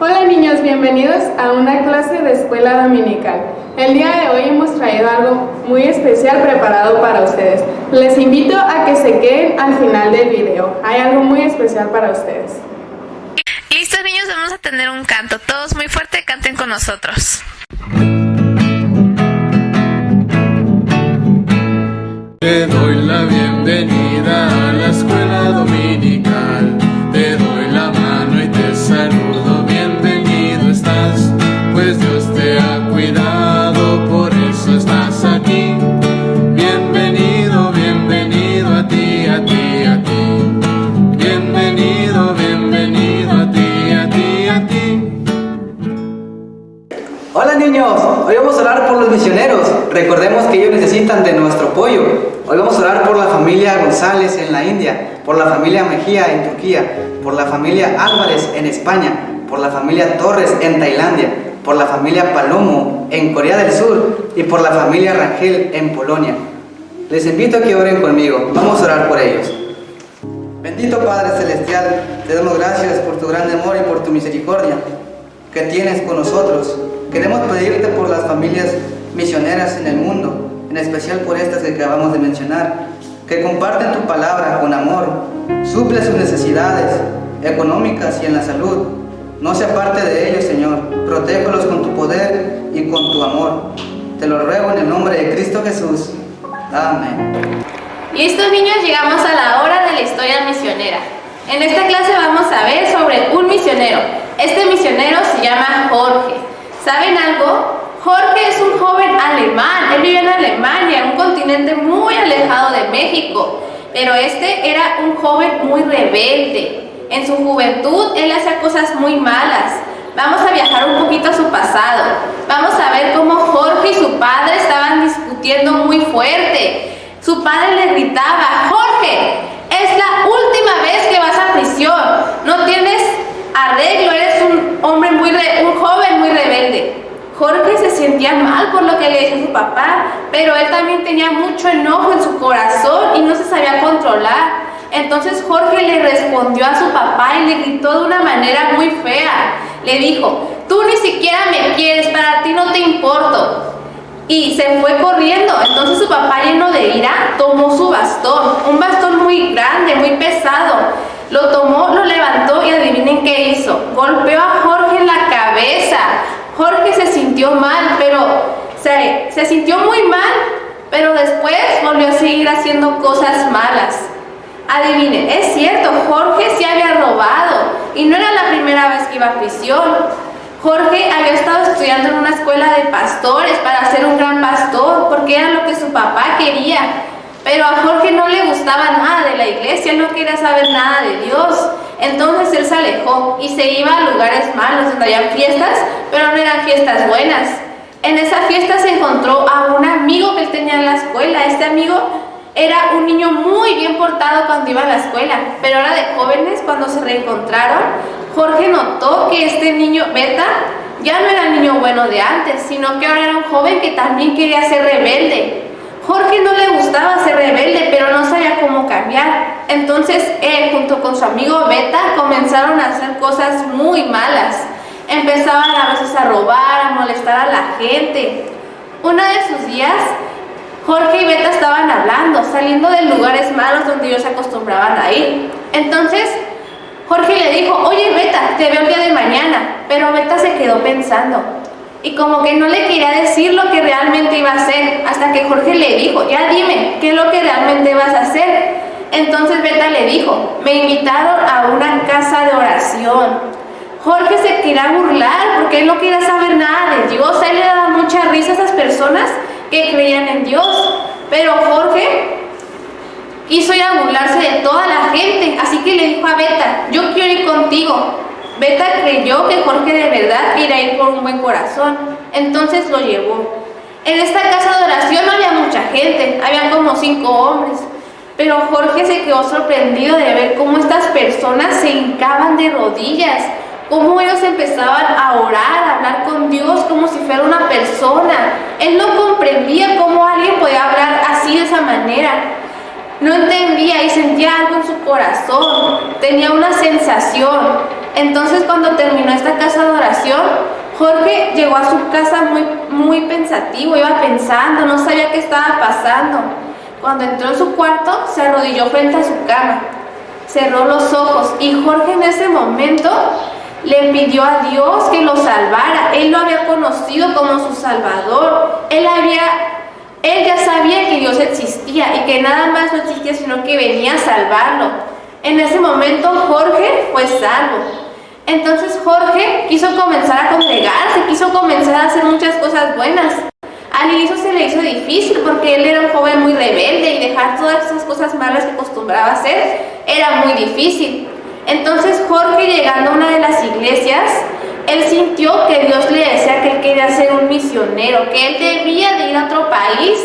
Hola niños, bienvenidos a una clase de escuela dominical. El día de hoy hemos traído algo muy especial preparado para ustedes. Les invito a que se queden al final del video. Hay algo muy especial para ustedes. Listos niños, vamos a tener un canto. Todos muy fuerte, canten con nosotros. Te doy la bienvenida a la escuela dominical. Te doy la mano y te saludo. Bienvenido estás, pues Dios te ha cuidado, por eso estás aquí. Bienvenido, bienvenido a ti, a ti, a ti. Bienvenido, bienvenido a ti, a ti, a ti. Hola niños, hoy vamos a orar por los misioneros. Recordemos que ellos necesitan de nuestro apoyo. Hoy vamos a orar por la familia González en la India, por la familia Mejía en Turquía, por la familia Álvarez en España, por la familia Torres en Tailandia, por la familia Palomo en Corea del Sur y por la familia Rangel en Polonia. Les invito a que oren conmigo. Vamos a orar por ellos. Bendito Padre Celestial, te damos gracias por tu gran amor y por tu misericordia que tienes con nosotros. Queremos pedirte por las familias misioneras en el mundo, en especial por estas que acabamos de mencionar, que comparten tu palabra con amor, suple sus necesidades económicas y en la salud. No se aparte de ellos, Señor. Protégelos con tu poder y con tu amor. Te lo ruego en el nombre de Cristo Jesús. Amén. Listos niños, llegamos a la hora de la historia misionera. En esta clase vamos a ver sobre un misionero. Este misionero se llama Jorge. ¿Saben algo? Jorge es un joven alemán. Él vive en Alemania, un continente muy alejado de México. Pero este era un joven muy rebelde. En su juventud él hacía cosas muy malas. Vamos a viajar un poquito a su pasado. Vamos a ver cómo Jorge y su padre estaban discutiendo muy fuerte. Su padre le gritaba: Jorge, es la última vez que vas a prisión. No tienes arreglo, eres un joven muy rebelde. Jorge se sentía mal por lo que le decía su papá, pero él también tenía mucho enojo en su corazón y no se sabía controlar. Entonces Jorge le respondió a su papá y le gritó de una manera muy fea. Le dijo: tú ni siquiera me quieres, para ti no te importo. Y se fue corriendo. Entonces su papá, lleno de ira, tomó su bastón, un bastón muy grande, muy pesado. Lo tomó, lo levantó y adivinen qué hizo. Golpeó a Jorge en la cabeza. Jorge se sintió mal, pero se sintió muy mal, pero después volvió a seguir haciendo cosas malas. Adivinen, es cierto, Jorge sí había robado y no era la primera vez que iba a prisión. Jorge había estado estudiando en una escuela de pastores para ser un gran pastor, porque era lo que su papá quería. Pero a Jorge no le gustaba nada de la iglesia, él no quería saber nada de Dios. Entonces él se alejó y se iba a lugares malos donde había fiestas, pero no eran fiestas buenas. En esa fiesta se encontró a un amigo que él tenía en la escuela. Este amigo era un niño muy bien portado cuando iba a la escuela, pero ahora de jóvenes, cuando se reencontraron, Jorge notó que este niño, Beta, ya no era el niño bueno de antes, sino que ahora era un joven que también quería ser rebelde. Jorge no le gustaba ser rebelde, pero no sabía cómo cambiar. Entonces él, junto con su amigo Beta, comenzaron a hacer cosas muy malas. Empezaban a veces a robar, a molestar a la gente. Uno de sus días, Jorge y Beta estaban hablando, saliendo de lugares malos donde ellos se acostumbraban a ir. Entonces Jorge le dijo: oye Beta, te veo el día de mañana. Pero Beta se quedó pensando y como que no le quería decir lo que realmente iba a hacer, hasta que Jorge le dijo: ya dime, ¿qué es lo que realmente vas a hacer? Entonces Beta le dijo: me invitaron a una casa de oración. Jorge se quería burlar porque él no quería saber nada de Dios. A él le daba mucha risa a esas personas que creían en Dios. Pero Jorge quiso ir a burlarse de toda la gente, así que le dijo a Beta: yo quiero ir contigo. Beta creyó que Jorge de verdad quería ir por un buen corazón, entonces lo llevó. En esta casa de oración no había mucha gente, había como 5 hombres, pero Jorge se quedó sorprendido de ver cómo estas personas se hincaban de rodillas, cómo ellos empezaban a orar, a hablar con Dios como si fuera una persona. Él no comprendía cómo alguien podía hablar así, de esa manera. No entendía y sentía algo en su corazón, tenía una sensación. Entonces, cuando terminó esta casa de oración, Jorge llegó a su casa muy pensativo, iba pensando, no sabía qué estaba pasando. Cuando entró en su cuarto, se arrodilló frente a su cama, cerró los ojos y Jorge en ese momento le pidió a Dios que lo salvara. Él lo había conocido como su Salvador. Él ya sabía que Dios existía y que nada más no existía, sino que venía a salvarlo. En ese momento Jorge fue salvo. Entonces Jorge quiso comenzar a congregarse, quiso comenzar a hacer muchas cosas buenas. Al inicio se le hizo difícil porque él era un joven muy rebelde y dejar todas esas cosas malas que acostumbraba a hacer era muy difícil. Entonces Jorge, llegando a una de las iglesias, él sintió que Dios le decía que él quería ser un misionero, que él debía de ir a otro país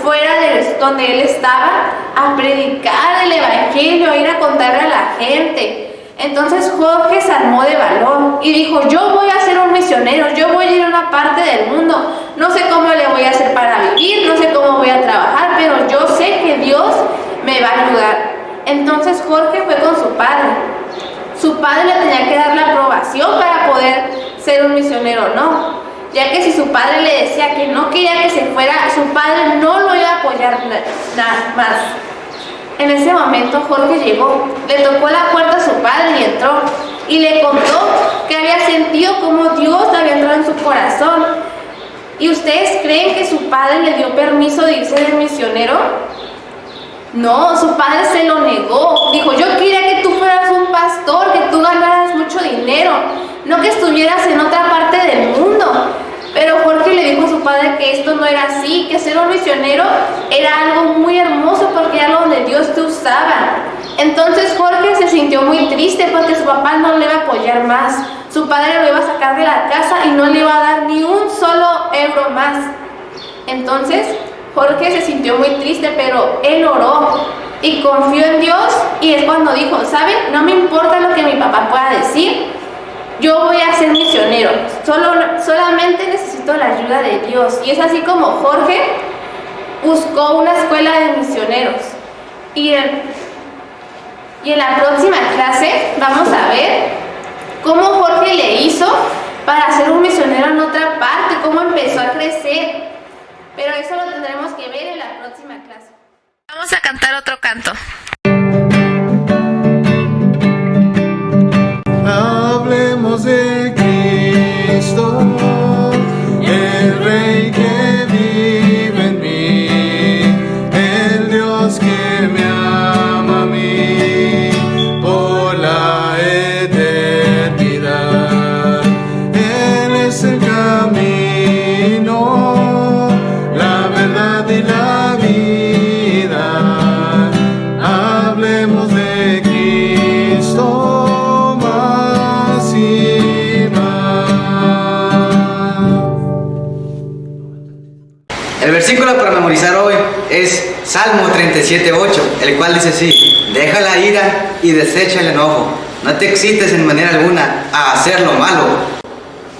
fuera de donde él estaba, a predicar el evangelio, a ir a contarle a la gente. Entonces Jorge se armó de valor y dijo: yo voy a ser un misionero, yo voy a ir a una parte del mundo, no sé cómo le voy a hacer para vivir, no sé cómo voy a trabajar, pero yo sé que Dios me va a ayudar. Entonces Jorge fue con su padre. Su padre le tenía que dar la aprobación para poder ser un misionero o no, ya que si su padre le decía que no quería que se fuera, su padre no lo iba a apoyar nada más. En ese momento Jorge llegó, le tocó la puerta a su padre y entró, y le contó que había sentido como Dios había entrado en su corazón. ¿Y ustedes creen que su padre le dio permiso de irse de misionero? No, su padre se lo negó. Dijo: yo quería que tú fueras un pastor, que tú ganaras mucho dinero, no que estuvieras en otra parte del mundo. Pero Jorge le dijo a su padre que esto no era así, que ser un misionero era algo muy hermoso porque era donde Dios te usaba. Entonces Jorge se sintió muy triste porque su papá no le iba a apoyar más. Su padre lo iba a sacar de la casa y no le iba a dar ni un solo euro más. Entonces Jorge se sintió muy triste, pero él oró y confió en Dios, y es cuando dijo: ¿saben? No me importa lo que mi papá pueda decir, yo voy a ser misionero, solamente necesito la ayuda de Dios. Y es así como Jorge buscó una escuela de misioneros. Y en la próxima clase vamos a ver cómo Jorge le hizo para ser un misionero en otra parte, cómo empezó a crecer. Pero eso lo tendremos que ver en la próxima clase. Vamos a cantar otro canto. Hablemos de Cristo, el Rey que vive en mí, el Dios que me ama a mí por la eternidad. Él es el camino, la verdad y la vida. Hablemos de Cristo más y más. El versículo para memorizar hoy es Salmo 37:8, el cual dice así: deja la ira y desecha el enojo, no te excites en manera alguna a hacer lo malo.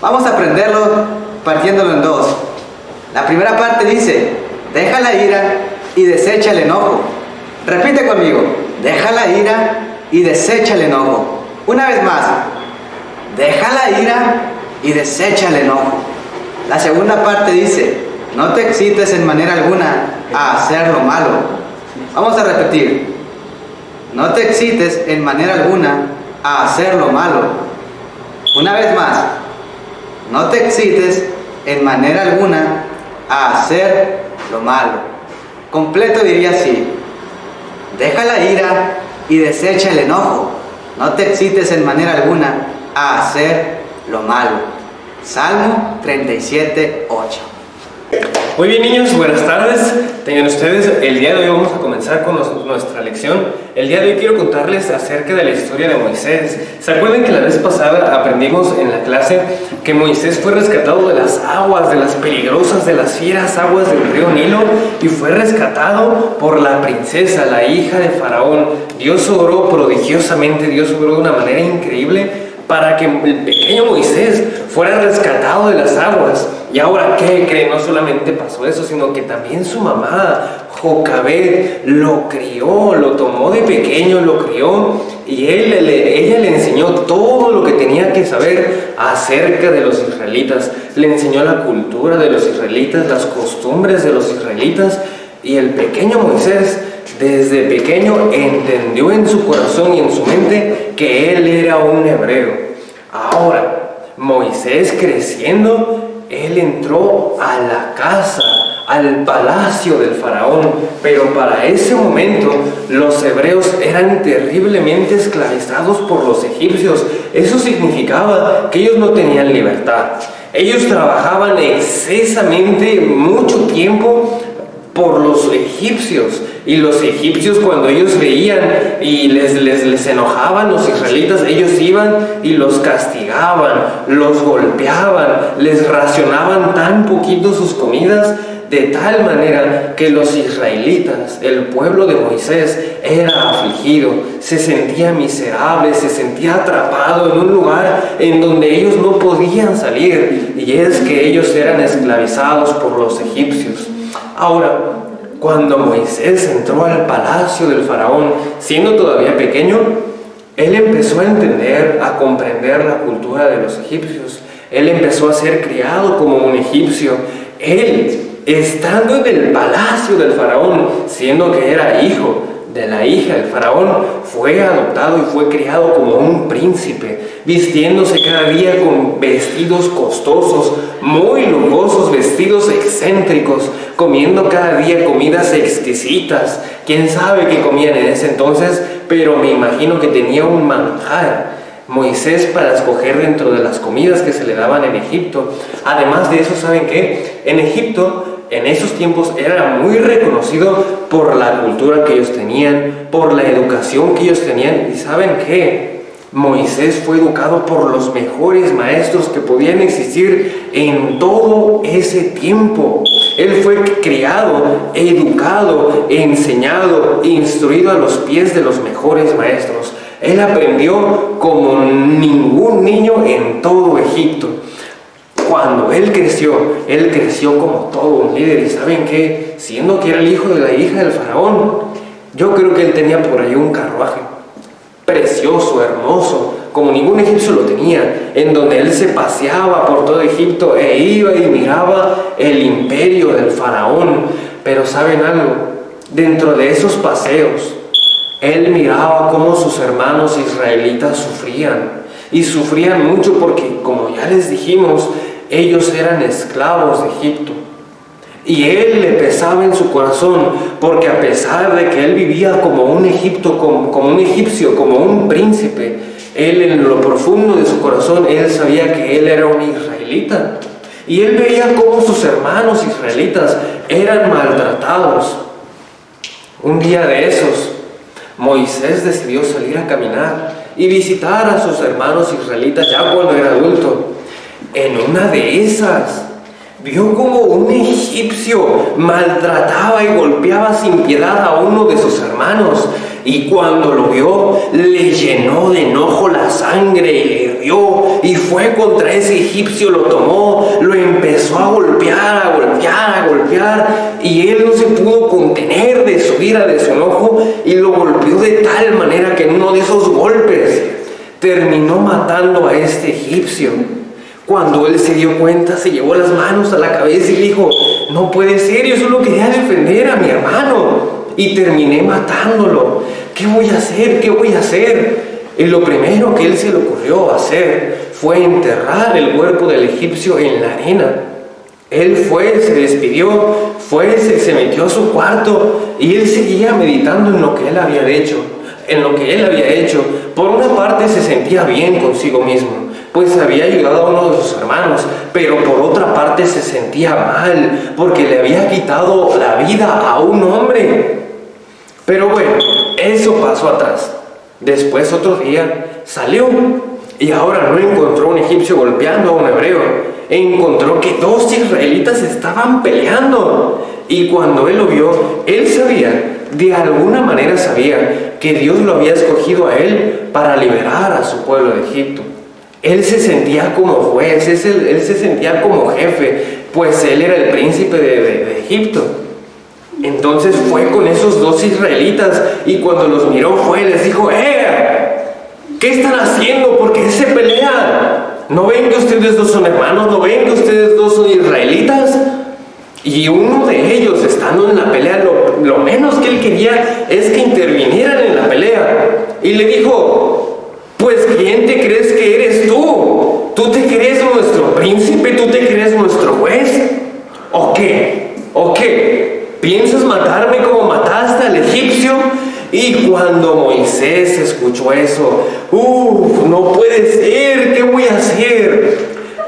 Vamos a aprenderlo partiéndolo en dos. La primera parte dice: deja la ira y desecha el enojo. Repite conmigo: deja la ira y desecha el enojo. Una vez más: deja la ira y desecha el enojo. La segunda parte dice: no te excites en manera alguna a hacer lo malo. Vamos a repetir: no te excites en manera alguna a hacer lo malo. Una vez más: no te excites en manera alguna a hacer lo malo. Completo diría así: deja la ira y desecha el enojo, no te excites en manera alguna a hacer lo malo. Salmo 37:8. Muy bien, niños, buenas tardes. Tengan ustedes, el día de hoy vamos a comenzar con nuestra lección. El día de hoy quiero contarles acerca de la historia de Moisés. ¿Se acuerdan que la vez pasada aprendimos en la clase que Moisés fue rescatado de las aguas, de las peligrosas, de las fieras aguas del río Nilo, y fue rescatado por la princesa, la hija de Faraón? Dios obró prodigiosamente, Dios obró de una manera increíble para que el pequeño Moisés fuera rescatado de las aguas. Y ahora, ¿qué creen? No solamente pasó eso, sino que también su mamá, Jocabed, lo crió, lo tomó de pequeño, lo crió, y ella le enseñó enseñó todo lo que tenía que saber acerca de los israelitas. Le enseñó la cultura de los israelitas, las costumbres de los israelitas. Y el pequeño Moisés, desde pequeño, entendió en su corazón y en su mente que él era un hebreo. Ahora, Moisés creciendo, él entró a la casa, al palacio del faraón, pero para ese momento los hebreos eran terriblemente esclavizados por los egipcios. Eso significaba que ellos no tenían libertad. Ellos trabajaban excesamente mucho tiempo por los egipcios, y los egipcios, cuando ellos veían y les enojaban los israelitas, ellos iban y los castigaban, los golpeaban, les racionaban tan poquito sus comidas, de tal manera que los israelitas, el pueblo de Moisés, era afligido, se sentía miserable, se sentía atrapado en un lugar en donde ellos no podían salir, y es que ellos eran esclavizados por los egipcios. Ahora, cuando Moisés entró al palacio del faraón, siendo todavía pequeño, él empezó a entender, a comprender la cultura de los egipcios. Él empezó a ser criado como un egipcio. Él, estando en el palacio del faraón, siendo que era hijo de la hija del faraón, fue adoptado y fue criado como un príncipe, vistiéndose cada día con vestidos costosos, muy lujosos, vestidos excéntricos, comiendo cada día comidas exquisitas. Quién sabe qué comían en ese entonces, pero me imagino que tenía un manjar Moisés para escoger dentro de las comidas que se le daban en Egipto. Además de eso, ¿saben qué? En Egipto, en esos tiempos, era muy reconocido por la cultura que ellos tenían, por la educación que ellos tenían. ¿Y saben qué? Moisés fue educado por los mejores maestros que podían existir en todo ese tiempo. Él fue criado, educado, enseñado, instruido a los pies de los mejores maestros. Él aprendió como ningún niño en todo Egipto. Cuando él creció como todo un líder. ¿Y saben qué? Siendo que era el hijo de la hija del faraón, yo creo que él tenía por ahí un carruaje precioso, hermoso, como ningún egipcio lo tenía, en donde él se paseaba por todo Egipto e iba y miraba el imperio del faraón. Pero ¿saben algo? Dentro de esos paseos, él miraba cómo sus hermanos israelitas sufrían, y sufrían mucho porque, como ya les dijimos, ellos eran esclavos de Egipto. Y él le pesaba en su corazón, porque a pesar de que él vivía como un egipcio, como un príncipe, él en lo profundo de su corazón, él sabía que él era un israelita. Y él veía cómo sus hermanos israelitas eran maltratados. Un día de esos, Moisés decidió salir a caminar y visitar a sus hermanos israelitas ya cuando era adulto. En una de esas, vio como un egipcio maltrataba y golpeaba sin piedad a uno de sus hermanos. Y cuando lo vio, le llenó de enojo la sangre y le hirvió. Y fue contra ese egipcio, lo tomó, lo empezó a golpear, a golpear. Y él no se pudo contener de su ira, de su enojo, y lo golpeó de tal manera que en uno de esos golpes terminó matando a este egipcio. Cuando él se dio cuenta, se llevó las manos a la cabeza y dijo: no puede ser, yo solo quería defender a mi hermano y terminé matándolo. ¿Qué voy a hacer? ¿Qué voy a hacer? Y lo primero que él se le ocurrió hacer fue enterrar el cuerpo del egipcio en la arena. Él fue, se despidió, se metió a su cuarto y él seguía meditando en lo que él había hecho. Por una parte se sentía bien consigo mismo, pues había ayudado a uno de sus hermanos, pero por otra parte se sentía mal, porque le había quitado la vida a un hombre. Pero bueno, eso pasó atrás. Después, otro día, salió y ahora no encontró un egipcio golpeando a un hebreo. Encontró que dos israelitas estaban peleando. Y cuando él lo vio, él sabía, de alguna manera sabía, que Dios lo había escogido a él para liberar a su pueblo de Egipto. Él se sentía como juez, él se sentía como jefe, pues él era el príncipe de Egipto. Entonces fue con esos dos israelitas y cuando los miró les dijo: ¿qué ¿Qué están haciendo? ¿Por qué se pelean? ¿No ven que ustedes dos son hermanos? ¿No ven que ustedes dos son israelitas? Y uno de ellos, estando en la pelea, lo menos que él quería es que intervinieran en la pelea. Y le dijo, pues ¿quién te crees que eres tú? ¿Tú te crees nuestro príncipe? ¿Tú te crees nuestro juez? ¿O qué? ¿O qué? ¿Piensas matarme como mataste al egipcio? Y cuando Moisés escuchó eso, no puede ser, ¿qué voy a hacer?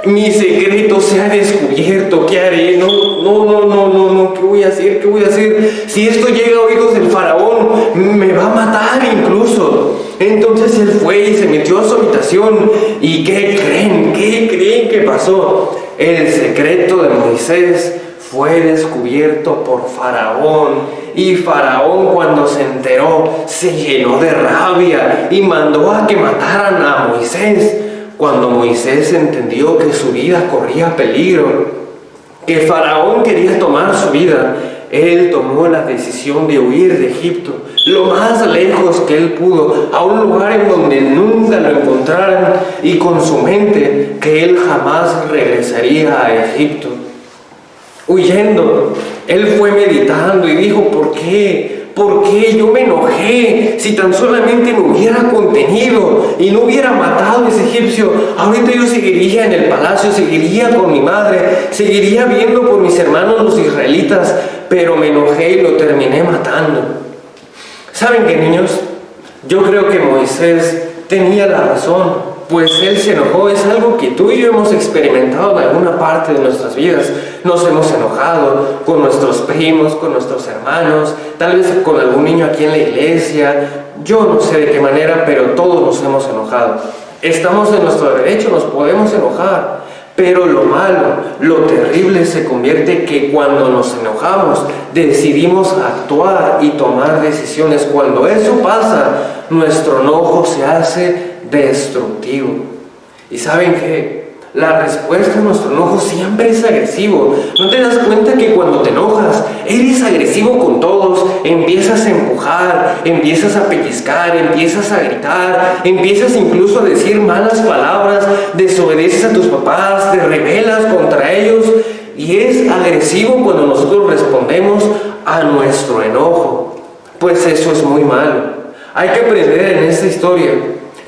Mi secreto se ha descubierto, ¿qué haré? No, ¿qué voy a hacer? ¿Qué voy a hacer? Si esto llega a oídos del faraón, me va a matar incluso. Entonces él fue y se metió a su habitación. ¿Y qué creen? ¿Qué creen que pasó? El secreto de Moisés fue descubierto por Faraón. Y Faraón, cuando se enteró, se llenó de rabia y mandó a que mataran a Moisés. Cuando Moisés entendió que su vida corría peligro, que Faraón quería tomar su vida, él tomó la decisión de huir de Egipto, lo más lejos que él pudo, a un lugar en donde nunca lo encontraran, y con su mente que él jamás regresaría a Egipto. Huyendo, él fue meditando y dijo, ¿por qué? ¿Por qué yo me enojé? Si tan solamente me hubiera contenido y no hubiera matado a ese egipcio, ahorita yo seguiría en el palacio, seguiría con mi madre, seguiría viendo por mis hermanos los israelitas, pero me enojé y lo terminé matando. ¿Saben qué, niños? Yo creo que Moisés tenía la razón. Pues él se enojó, es algo que tú y yo hemos experimentado en alguna parte de nuestras vidas. Nos hemos enojado con nuestros primos, con nuestros hermanos, tal vez con algún niño aquí en la iglesia. Yo no sé de qué manera, pero todos nos hemos enojado. Estamos en nuestro derecho, nos podemos enojar. Pero lo malo, lo terrible se convierte que cuando nos enojamos, decidimos actuar y tomar decisiones. Cuando eso pasa, nuestro enojo se hace destructivo. ¿Y saben qué? La respuesta a nuestro enojo siempre es agresivo. ¿No te das cuenta que cuando te enojas, eres agresivo con todos? Empiezas a empujar, empiezas a pellizcar, empiezas a gritar, empiezas incluso a decir malas palabras, desobedeces a tus papás, te rebelas contra ellos. Y es agresivo cuando nosotros respondemos a nuestro enojo. Pues eso es muy malo. Hay que aprender en esta historia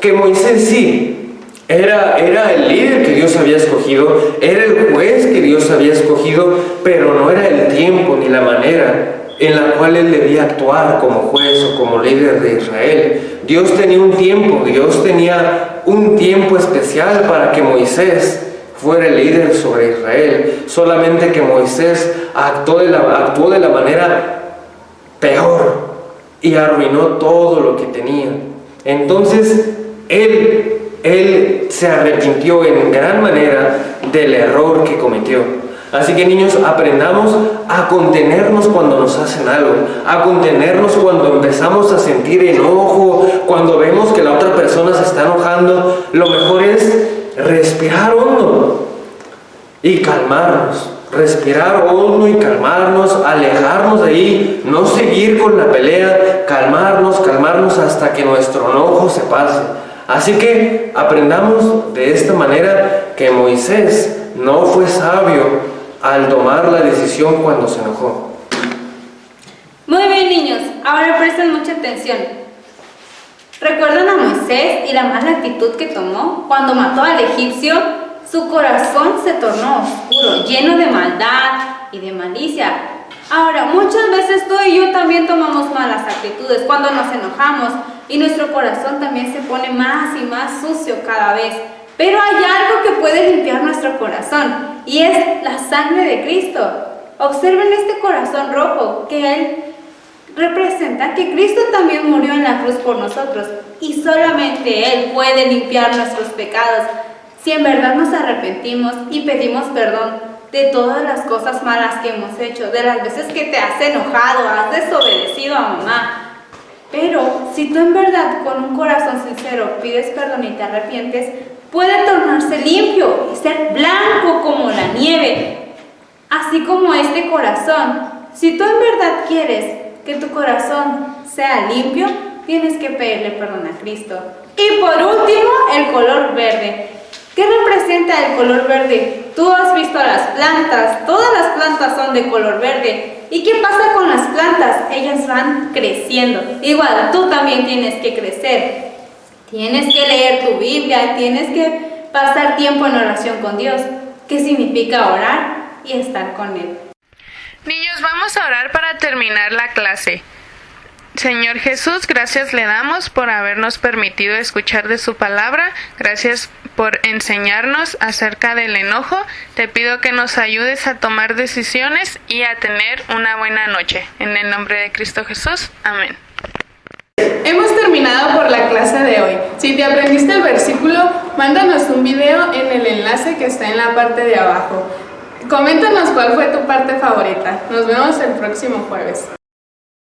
que Moisés sí era el líder que Dios había escogido, era el juez que Dios había escogido, pero no era el tiempo ni la manera en la cual él debía actuar como juez o como líder de Israel. Dios tenía un tiempo especial para que Moisés fuera el líder sobre Israel, solamente que Moisés actuó de la manera peor y arruinó todo lo que tenía. Entonces él se arrepintió en gran manera del error que cometió. Así que, niños, aprendamos a contenernos cuando nos hacen algo, a contenernos cuando empezamos a sentir enojo, cuando vemos que la otra persona se está enojando. Lo mejor es respirar hondo y calmarnos. Respirar hondo y calmarnos, alejarnos de ahí, no seguir con la pelea, calmarnos hasta que nuestro enojo se pase. Así que aprendamos de esta manera que Moisés no fue sabio al tomar la decisión cuando se enojó. Muy bien, niños, ahora presten mucha atención. ¿Recuerdan a Moisés y la mala actitud que tomó cuando mató al egipcio? Su corazón se tornó oscuro, lleno de maldad y de malicia. Ahora, muchas veces tú y yo también tomamos malas actitudes cuando nos enojamos y nuestro corazón también se pone más y más sucio cada vez. Pero hay algo que puede limpiar nuestro corazón y es la sangre de Cristo. Observen este corazón rojo que Él representa, que Cristo también murió en la cruz por nosotros y solamente Él puede limpiar nuestros pecados. Si en verdad nos arrepentimos y pedimos perdón de todas las cosas malas que hemos hecho, de las veces que te has enojado, has desobedecido a mamá. Pero si tú en verdad con un corazón sincero pides perdón y te arrepientes, puede tornarse limpio y ser blanco como la nieve. Así como este corazón, si tú en verdad quieres que tu corazón sea limpio, tienes que pedirle perdón a Cristo. Y por último, el color verde. ¿Qué representa el color verde? Tú has visto las plantas, todas las plantas son de color verde. ¿Y qué pasa con las plantas? Ellas van creciendo. Igual, tú también tienes que crecer. Tienes que leer tu Biblia, tienes que pasar tiempo en oración con Dios. ¿Qué significa orar? Y estar con Él. Niños, vamos a orar para terminar la clase. Señor Jesús, gracias le damos por habernos permitido escuchar de su palabra. Gracias por enseñarnos acerca del enojo. Te pido que nos ayudes a tomar decisiones y a tener una buena noche. En el nombre de Cristo Jesús. Amén. Hemos terminado por la clase de hoy. Si te aprendiste el versículo, mándanos un video en el enlace que está en la parte de abajo. Coméntanos cuál fue tu parte favorita. Nos vemos el próximo jueves.